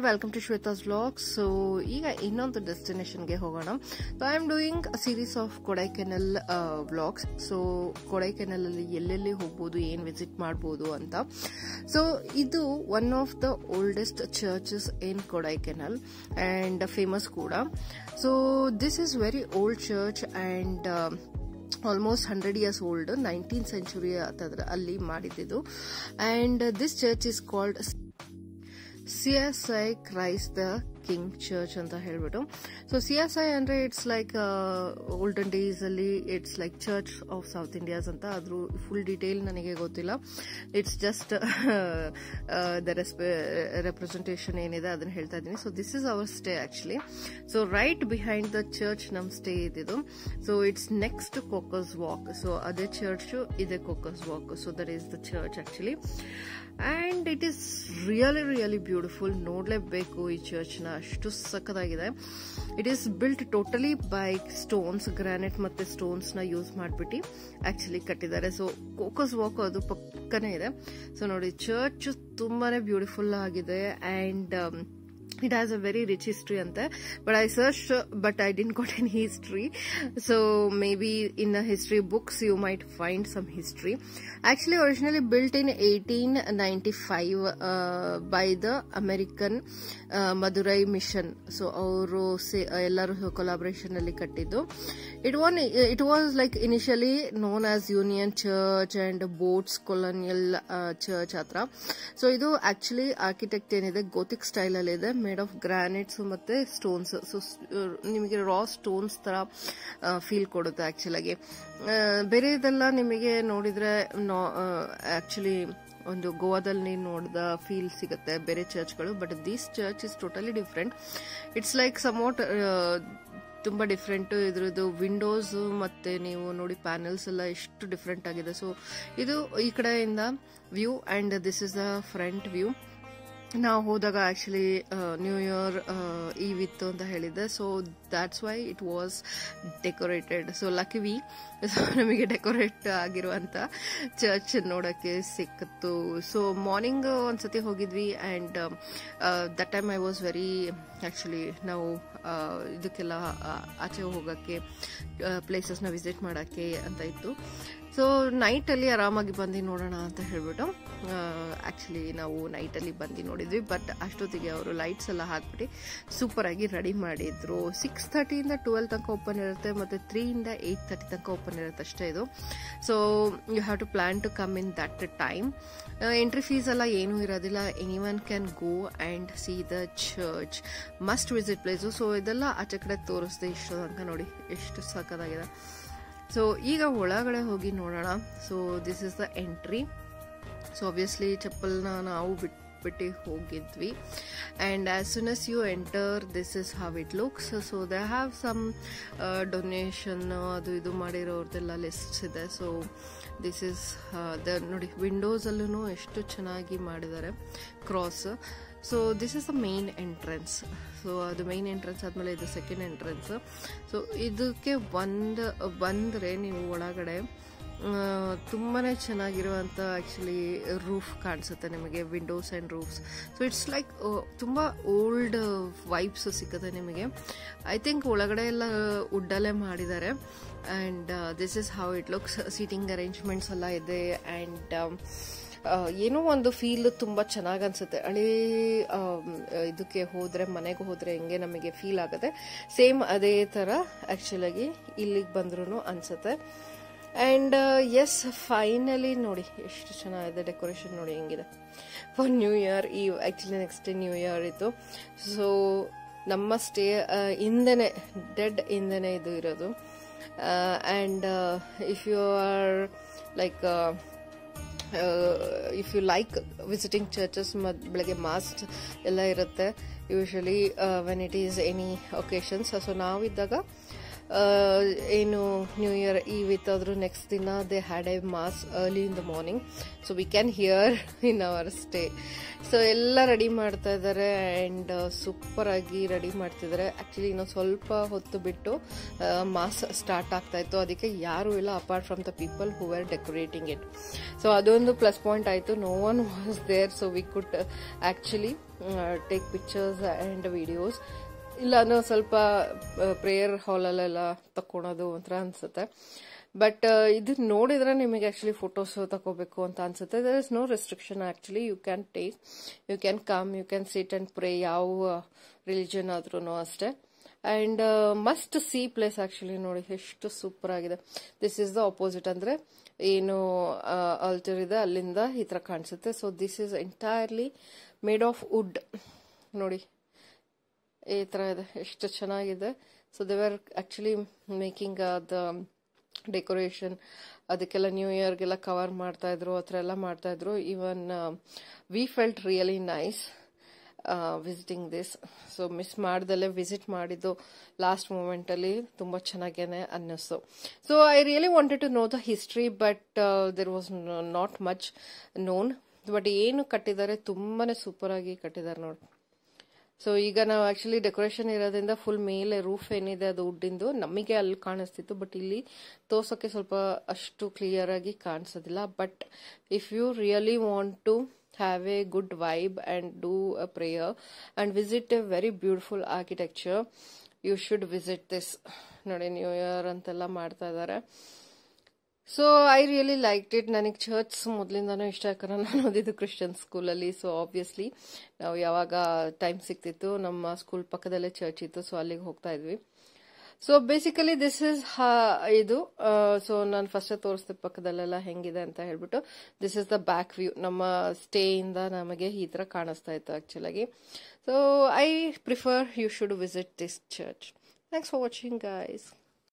Welcome to Shweta's vlog. So ಈಗ ಇನ್ನೊಂದು destination ಗೆ ಹೋಗೋಣ. So I am doing a series of Kodaikanal vlogs. So Kodaikanal ಅಲ್ಲಿ ಎಲ್ಲೆಲ್ಲಿ ಹೋಗಬಹುದು, ಏನು ವಿಸಿಟ್ ಮಾಡಬಹುದು ಅಂತ. So ಇದು one of the oldest churches in Kodaikanal and famous ಕೂಡ. So this is very old church and almost 100 years old, 19th century ಅಲ್ಲಿ ಮಾಡಿದ್ದು. And this church is called CSI Christ the King Church ಅಂತ ಹೇಳ್ಬಿಟ್ಟು. So CSI ಅಂದ್ರೆ it's like olden days ಅಲ್ಲಿ it's like church of south India's ಅಂತ. ಅದ್ರ full detail ನನಗೆ ಗೊತ್ತಿಲ್ಲ. ಇಟ್ಸ್ ಜಸ್ಟ್ ದ ರೆಪ್ರೆಸೆಂಟೇಷನ್ ಏನಿದೆ ಅದನ್ನ ಹೇಳ್ತಾ ಇದ್ದೀನಿ. So this is our stay actually. So right behind the church ನಮ್ ಸ್ಟೇ ಇದ್ದಿದ್ದು. So it's next coccus walk. So ಅದೇ ಚರ್ಚ್ ಇದೆ coccus walk. So that is the church actually. And it is really beautiful. ನೋಡ್ಲೇಬೇಕು ಈ church ನ, ಅಷ್ಟು ಸಖತ್ತಾಗಿದೆ. It is built totally by stones, granite ಮತ್ತೆ stones ನ ಯೂಸ್ ಮಾಡ್ಬಿಟ್ಟು ಆಕ್ಚುಲಿ ಕಟ್ಟಿದ್ದಾರೆ. ಸೊ ಕೋಕಸ್ ವಾಕ್ ಅದು ಪಕ್ಕನೇ ಇದೆ. ಸೊ ನೋಡಿ, ಚರ್ಚ್ ತುಂಬಾನೇ ಬ್ಯೂಟಿಫುಲ್ ಆಗಿದೆ. And it has a very rich history ante, but I searched but I didn't got any history. So maybe in the history books you might find some history. Actually originally built in 1895 by the American Madurai mission. So avaru ellaru collaboration alli kattiddu. It was like initially known as Union Church and Boats Colonial Church atra. So idu actually architect enide Gothic style alli ide, made of granites ಮತ್ತೆ stones. So ನಿಮಗೆ ರಾ stones ತರ feel ಕೊಡುತ್ತೆ actual ಆಗಿ. ಬೇರೆದೆಲ್ಲ ನಿಮಗೆ ನೋಡಿದ್ರೆ actually ಒಂದು ಗೋವಾದಲ್ಲಿ ನೋಡಿದ ಫೀಲ್ ಸಿಗುತ್ತೆ ಬೇರೆ ಚರ್ಚ್ಗಳು. But this church is totally different. It's like somewhat ತುಂಬಾ ಡಿಫ್ರೆಂಟ್. ಇದ್ರದ್ದು ವಿಂಡೋಸ್ ಮತ್ತೆ ನೀವು ನೋಡಿ ಪ್ಯಾನಲ್ಸ್ ಎಲ್ಲ ಎಷ್ಟು ಡಿಫ್ರೆಂಟ್ ಆಗಿದೆ. ಸೊ ಇದು ಈ ಕಡೆಯಿಂದ view and this is the front view. ನಾವು ಹೋದಾಗ ಆಕ್ಚುಲಿ ನ್ಯೂ ಇಯರ್ ಈವ್ ಇತ್ತು ಅಂತ ಹೇಳಿದ್ದೆ. So that's why it was decorated. So lucky we ನಮಗೆ ಡೆಕೋರೇಟ್ ಆಗಿರುವಂತ ಚರ್ಚ್ ನೋಡಕ್ಕೆ ಸಿಕ್ಕಿತ್ತು. ಸೊ ಮಾರ್ನಿಂಗ್ ಒಂದ್ಸತಿ ಹೋಗಿದ್ವಿ and that time I was very actually ನಾವು ಇದಕ್ಕೆಲ್ಲ ಆಚೆ ಹೋಗಕ್ಕೆ ಪ್ಲೇಸಸ್ ನ ವಿಸಿಟ್ ಮಾಡಕ್ಕೆ ಅಂತ ಇತ್ತು. ಸೊ ನೈಟ್ ಅಲ್ಲಿ ಆರಾಮಾಗಿ ಬಂದು ನೋಡೋಣ ಅಂತ ಹೇಳ್ಬಿಟ್ಟು ಆಕ್ಚುಲಿ ನಾವು ನೈಟ್ ಅಲ್ಲಿ ಬಂದು ನೋಡಿದ್ವಿ. ಬಟ್ ಅಷ್ಟೊತ್ತಿಗೆ ಅವರು ಲೈಟ್ಸ್ ಎಲ್ಲ ಹಾಕ್ಬಿಟ್ಟು ಸೂಪರ್ ಆಗಿ ರೆಡಿ ಮಾಡಿದ್ರು. 6:30 ಇಂದ 12 ತನಕ ಓಪನ್ ಇರುತ್ತೆ, ಮತ್ತೆ 3 ಇಂದ 8:30 ತನಕ ಓಪನ್ ಇರುತ್ತೆ ಅಷ್ಟೇ ಇದು. So you have to plan to come in that time. Entry fees ಎಲ್ಲ ಏನೂ ಇರೋದಿಲ್ಲ. Anyone can go and see the church, must visit place. So ಇದೆಲ್ಲ ಆಚೆ ಕಡೆ ತೋರಿಸ್ದೆ ಇಷ್ಟು ತನಕ. ನೋಡಿ ಎಷ್ಟು ಸಖತ್ತಾಗಿದೆ. ಸೊ ಈಗ ಒಳಗಡೆ ಹೋಗಿ ನೋಡೋಣ. So this is the entry. So obviously ಚಪ್ಪಲ್ನ ನಾವು ಬಿಟ್ಟು ಹೋಗಿದ್ವಿ. And as soon as you enter, this is how it looks. So they have some donation ಅದು ಇದು ಮಾಡಿರೋರ್ದೆಲ್ಲ ಲಿಸ್ಟ್ಸ್ ಇದೆ. ಸೊ ದಿಸ್ ಇಸ್ ನೋಡಿ, ವಿಂಡೋಸ್ ಅಲ್ಲೂ ಎಷ್ಟು ಚೆನ್ನಾಗಿ ಮಾಡಿದ್ದಾರೆ cross. So this is the main entrance. So ಅದು ಮೇನ್ ಎಂಟ್ರೆನ್ಸ್ ಆದ್ಮೇಲೆ ಇದು ಸೆಕೆಂಡ್ ಎಂಟ್ರೆನ್ಸ್. ಸೊ ಇದಕ್ಕೆ ಬಂದ್ರೆ ನೀವು ಒಳಗಡೆ ತುಂಬಾನೇ ಚೆನ್ನಾಗಿರುವಂತ ಆಕ್ಚುಲಿ ರೂಫ್ ಕಾಣಿಸುತ್ತೆ ನಿಮಗೆ, Windows and roofs. So it's like ತುಂಬಾ ಓಲ್ಡ್ ವೈಬ್ಸ್ ಸಿಕ್ಕತ್ತೆ ನಿಮಗೆ. ಐ ಥಿಂಕ್ ಒಳಗಡೆ ಎಲ್ಲ ವುಡ್ಡಲ್ಲೇ ಮಾಡಿದ್ದಾರೆ. And this is how it looks. Seating arrangements ಎಲ್ಲ ಇದೆ. ಅಂಡ್ ಏನೋ ಒಂದು ಫೀಲ್ ತುಂಬಾ ಚೆನ್ನಾಗಿ ಅನ್ಸುತ್ತೆ. ಹಳಿ ಇದಕ್ಕೆ ಹೋದ್ರೆ, ಮನೆಗೆ ಹೋದ್ರೆ ಹೆಂಗೆ ನಮಗೆ ಫೀಲ್ ಆಗುತ್ತೆ, ಸೇಮ್ ಅದೇ ತರ ಆಕ್ಚುಲ್ ಆಗಿ ಇಲ್ಲಿಗೆ ಬಂದ್ರು ಅನ್ಸುತ್ತೆ. ಅಂಡ್ ಎಸ್, ಫೈನಲಿ ನೋಡಿ ಎಷ್ಟು ಚೆನ್ನಾಗಿದೆ ಡೆಕೋರೇಷನ್. ನೋಡಿ ಹೆಂಗಿದೆ ಫಾರ್ ನ್ಯೂ ಇಯರ್. ಈ ಆಕ್ಚುಲಿ ನೆಕ್ಸ್ಟ್ ನ್ಯೂ ಇಯರ್ ಇತ್ತು. ಸೊ ನಮ್ಮ ಸ್ಟೇ ಹಿಂದೆನೆ, ಡೆಡ್ ಹಿಂದೆನೆ ಇದು ಇರೋದು. And if you are like if you like visiting churches, ಬೆಳಗ್ಗೆ ಮಾಸ್ ಎಲ್ಲ ಇರುತ್ತೆ usually when it is any occasions. So ನಾವಿದ್ದಾಗ ಏನು ನ್ಯೂ ಇಯರ್ ಈವ್ ಇತ್ತಾದ್ರೂ ನೆಕ್ಸ್ಟ್ ದಿನ they had a mass early in the morning, so we can hear in our stay. So ಎಲ್ಲ ready ಮಾಡ್ತಾ ಇದ್ದಾರೆ ಆ್ಯಂಡ್ ಸೂಪರ್ ಆಗಿ ರೆಡಿ ಮಾಡ್ತಿದ್ದಾರೆ. Actually ಇನ್ನೊಂದು ಸ್ವಲ್ಪ ಹೊತ್ತು ಬಿಟ್ಟು ಮಾಸ್ ಸ್ಟಾರ್ಟ್ ಆಗ್ತಾ ಇತ್ತು, ಅದಕ್ಕೆ ಯಾರೂ ಇಲ್ಲ apart from the people who are decorating it. So ಅದೊಂದು ಪ್ಲಸ್ ಪಾಯಿಂಟ್ ಆಯಿತು, no one was there, so we could actually take pictures and videos. ಇಲ್ಲಾಂದ್ರೆ ಸ್ವಲ್ಪ ಪ್ರೇಯರ್ ಹಾಲಲ್ಲೆಲ್ಲ ತಕ್ಕೊಳೋದು ಒಂಥರ ಅನ್ಸುತ್ತೆ. ಬಟ್ ಇದು ನೋಡಿದ್ರೆ ನಿಮಗೆ ಆಕ್ಚುಲಿ ಫೋಟೋಸ್ ತಗೋಬೇಕು ಅಂತ ಅನ್ಸುತ್ತೆ. There is no restriction actually, you can take, you can come, you can sit and pray, ಯಾವ ರಿಲಿಜನ್ ಆದ್ರೂ ಅಷ್ಟೇ. And must see place actually. ನೋಡಿ ಎಷ್ಟು ಸೂಪರ್ ಆಗಿದೆ. ದಿಸ್ ಇಸ್ ದ ಆಪೋಸಿಟ್, ಅಂದ್ರೆ ಏನು ಆಲ್ಟರ್ ಇದೆ ಅಲ್ಲಿಂದ ಈ ತರ ಕಾಣಿಸುತ್ತೆ. So this is entirely made of wood. ನೋಡಿ ಈ ತರ ಇದೆ, ಎಷ್ಟು ಚೆನ್ನಾಗಿದೆ. So they are actually making the decoration, ಅದಕ್ಕೆಲ್ಲ ನ್ಯೂ ಇಯರ್ಗೆಲ್ಲ ಕವರ್ ಮಾಡ್ತಾ ಇದ್ರು, ಆ ಥರ ಎಲ್ಲ ಮಾಡ್ತಾ ಇದ್ರು. Even we felt really nice visiting this. So miss ಮಾಡ್ದಲ್ಲೇ ವಿಸಿಟ್ ಮಾಡಿದ್ದು ಲಾಸ್ಟ್ ಮೂಮೆಂಟಲ್ಲಿ ತುಂಬ ಚೆನ್ನಾಗೇನೆ ಅನ್ನಿಸ್ತು. So I really wanted to know the history, but there was not much known. But ಏನು ಕಟ್ಟಿದ್ದಾರೆ ತುಂಬಾನೇ ಸೂಪರ್ ಆಗಿ ಕಟ್ಟಿದ್ದಾರೆ ನೋಡಿ. ಸೊ ಈಗ ನಾವು ಆಕ್ಚುಲಿ ಡೆಕೋರೇಷನ್ ಇರೋದ್ರಿಂದ ಫುಲ್ ಮೇಲೆ ರೂಫ್ ಏನಿದೆ ಅದು ವುಡ್ಡಿಂದು ನಮಗೆ ಅಲ್ಲಿ ಕಾಣಿಸ್ತಿತ್ತು, ಬಟ್ ಇಲ್ಲಿ ತೋರ್ಸೋಕೆ ಸ್ವಲ್ಪ ಅಷ್ಟು ಕ್ಲಿಯರ್ ಆಗಿ ಕಾಣಿಸೋದಿಲ್ಲ. But if you really want to have a good vibe and do a prayer and visit a very beautiful architecture, you should visit this. ನೋಡಿ ನ್ಯೂ ಇಯರ್ ಅಂತೆಲ್ಲ ಮಾಡ್ತಾ ಇದ್ದಾರೆ. So I really like it. ನನಗೆ church ಮೊದಲಿಂದಾನು ಇಷ್ಟ, ಯಾಕಂದ್ರೆ ನಾನು ಓದಿದ್ದು Christian ಸ್ಕೂಲಲ್ಲಿ. ಸೊ ಆಬ್ವಿಯಸ್ಲಿ ನಾವು ಯಾವಾಗ ಟೈಮ್ ಸಿಕ್ತಿತ್ತು, ನಮ್ಮ ಸ್ಕೂಲ್ ಪಕ್ಕದಲ್ಲೇ ಚರ್ಚ್ ಇತ್ತು, ಸೊ ಅಲ್ಲಿಗೆ ಹೋಗ್ತಾ ಇದ್ವಿ. ಸೊ ಬೇಸಿಕಲಿ ದಿಸ್ ಇಸ್ ಇದು. ಸೊ ನಾನು ಫಸ್ಟ್ ತೋರಿಸ್ದೆ ಪಕ್ಕದಲ್ಲೆಲ್ಲ ಹೆಂಗಿದೆ ಅಂತ ಹೇಳ್ಬಿಟ್ಟು. This is the back view. ನಮ್ಮ ಸ್ಟೇ ಇಂದ ನಮಗೆ ಈ ತರ ಕಾಣಿಸ್ತಾ ಇತ್ತು ಆಕ್ಚುಲಾಗಿ. So I prefer you should visit this church. Thanks for watching guys.